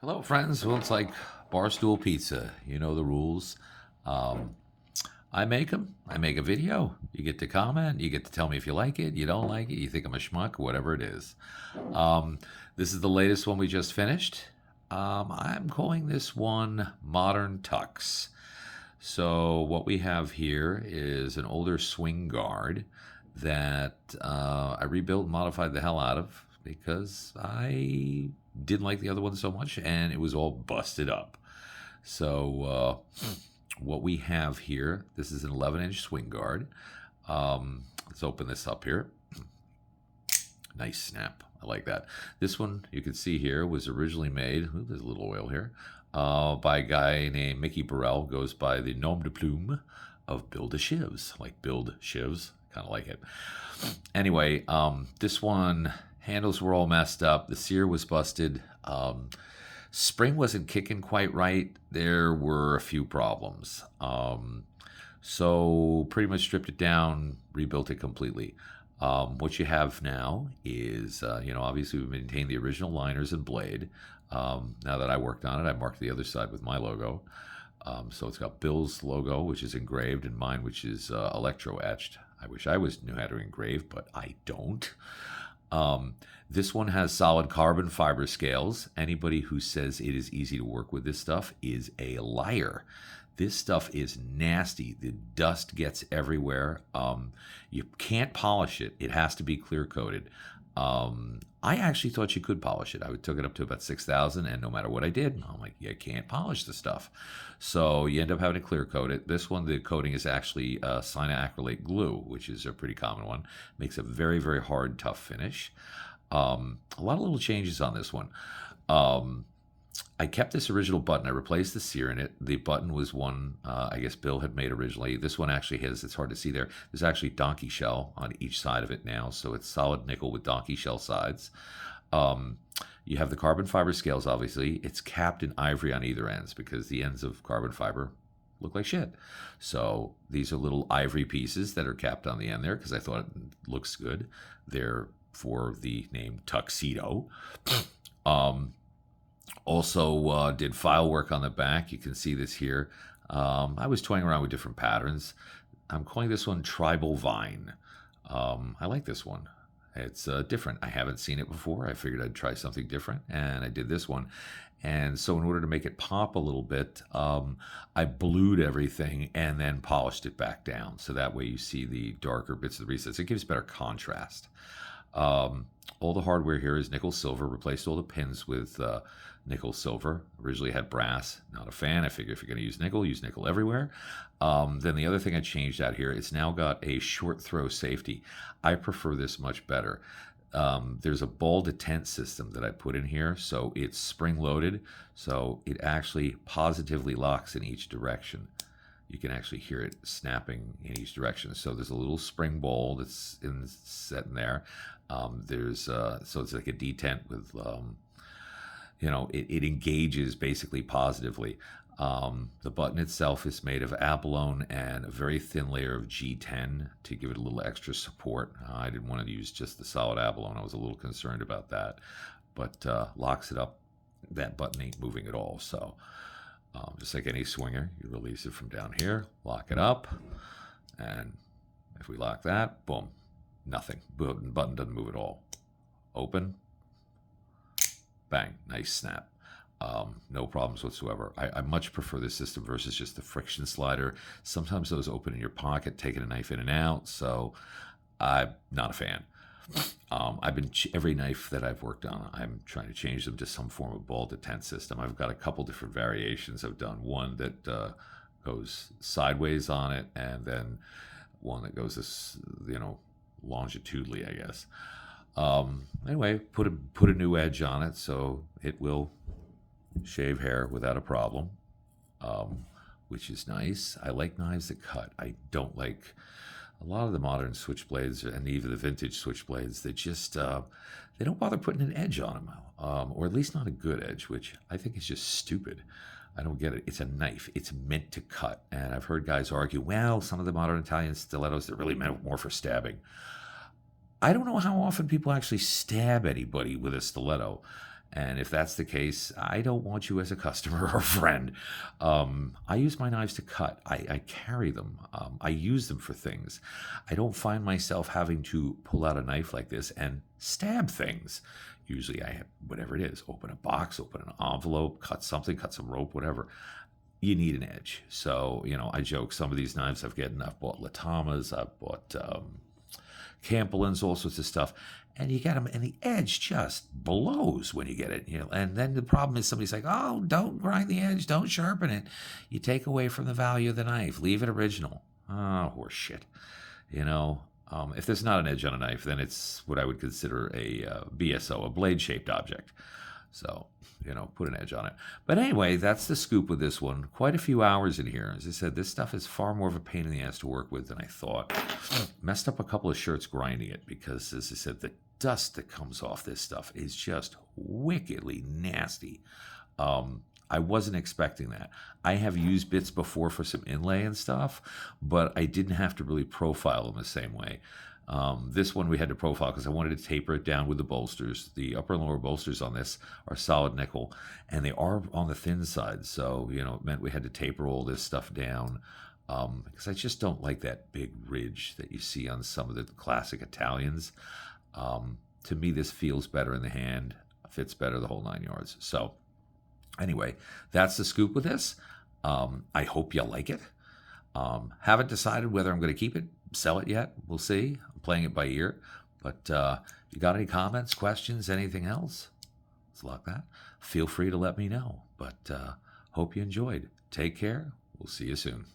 Hello, friends. Well, it's like Barstool Pizza. You know the rules. Um, I make them. I make a video. You get to comment. You get to tell me if you like it, you don't like it, you think I'm a schmuck, whatever it is. Um, this is the latest one we just finished. I'm calling this one Modern Tux. So what we have here is an older Swinguard that I rebuilt and modified the hell out of because I didn't like the other one so much and it was all busted up. So what we have here, this is an 11-inch Swinguard. Let's open this up here. Nice snap. I like that. This one, you can see here, was originally made, ooh, there's a little oil here, by a guy named Mickey Burell, goes by the nom de plume of Build DeShivs, like Build Shivs, kind of like it. Anyway, this one, handles were all messed up, the sear was busted, spring wasn't kicking quite right, there were a few problems. So pretty much stripped it down, rebuilt it completely. What you have now is, obviously we maintained the original liners and blade. Now that I worked on it, I marked the other side with my logo. So it's got Bill's logo, which is engraved, and mine, which is electro etched. I wish I knew how to engrave, but I don't. This one has solid carbon fiber scales. Anybody who says it is easy to work with this stuff is a liar. This stuff is nasty. The dust gets everywhere. You can't polish it. It has to be clear coated. I actually thought you could polish it. I took it up to about 6,000, and no matter what I did, I'm like, you can't polish the stuff. So you end up having to clear coat it. This one, the coating is actually cyanoacrylate glue, which is a pretty common one. Makes a very, very hard, tough finish. A lot of little changes on this one. I kept this original button. I replaced the sear in it. The button was one I guess Bill had made originally. This one actually has, it's hard to see there, there's actually donkey shell on each side of it now, so it's solid nickel with donkey shell sides. You have the carbon fiber scales, obviously. It's capped in ivory on either ends because the ends of carbon fiber look like shit. So these are little ivory pieces that are capped on the end there because I thought it looks good. They're for the name Tuxedo. Also did file work on the back. You can see this here. I was toying around with different patterns. I'm calling this one Tribal Vine. I like this one. It's different. I haven't seen it before. I figured I'd try something different, and I did this one. And so in order to make it pop a little bit, I blued everything and then polished it back down. So that way you see the darker bits of the recess. It gives better contrast. All the hardware here is nickel silver. Replaced all the pins with nickel silver. Originally had brass. Not a fan. I figure if you're going to use nickel everywhere. Then the other thing I changed out here, it's now got a short throw safety. I prefer this much better. There's a ball detent system that I put in here, so it's spring loaded, so it actually positively locks in each direction. You can actually hear it snapping in each direction. So there's a little spring ball that's set in there. So it's like a detent with, it engages basically positively. The button itself is made of abalone and a very thin layer of G10 to give it a little extra support. I didn't want to use just the solid abalone. I was a little concerned about that, but locks it up. That button ain't moving at all. So just like any swinger, you release it from down here, lock it up, and if we lock that, boom, nothing. Button doesn't move at all. Open, bang, nice snap. No problems whatsoever. I much prefer this system versus just the friction slider. Sometimes those open in your pocket, taking a knife in and out, so I'm not a fan. I've been every knife that I've worked on, I'm trying to change them to some form of ball detent system. I've got a couple different variations. I've done one that goes sideways on it, and then one that goes this, longitudinally, I guess. Anyway, put a new edge on it so it will shave hair without a problem, which is nice. I like knives that cut. I don't like a lot of the modern switchblades and even the vintage switchblades. They just they don't bother putting an edge on them, or at least not a good edge, which I think is just stupid. I don't get it. It's a knife. It's meant to cut. And I've heard guys argue, well, some of the modern Italian stilettos, they're really meant more for stabbing. I don't know how often people actually stab anybody with a stiletto. And if that's the case, I don't want you as a customer or friend. I use my knives to cut. I carry them. I use them for things. I don't find myself having to pull out a knife like this and stab things. Usually I have whatever it is, open a box, open an envelope, cut something, cut some rope, whatever. You need an edge. So, I joke, some of these knives I've bought Latamas, I've bought Campbellins, all sorts of stuff. And you get them, and the edge just blows when you get it. And then the problem is somebody's like, oh, don't grind the edge, don't sharpen it. You take away from the value of the knife. Leave it original. Oh, horse shit. If there's not an edge on a knife, then it's what I would consider a BSO, a blade-shaped object. So, put an edge on it. But anyway, that's the scoop with this one. Quite a few hours in here. As I said, this stuff is far more of a pain in the ass to work with than I thought. Messed up a couple of shirts grinding it because, as I said, the dust that comes off this stuff is just wickedly nasty. I wasn't expecting that. I have used bits before for some inlay and stuff, but I didn't have to really profile them the same way. This one we had to profile because I wanted to taper it down with the bolsters. The upper and lower bolsters on this are solid nickel, and they are on the thin side. So, it meant we had to taper all this stuff down because I just don't like that big ridge that you see on some of the classic Italians. To me, this feels better in the hand, fits better, the whole 9 yards. So anyway, that's the scoop with this. I hope you like it. Haven't decided whether I'm going to keep it, sell it yet. We'll see. I'm playing it by ear. But if you got any comments, questions, anything else, it's like that. Feel free to let me know. But hope you enjoyed. Take care. We'll see you soon.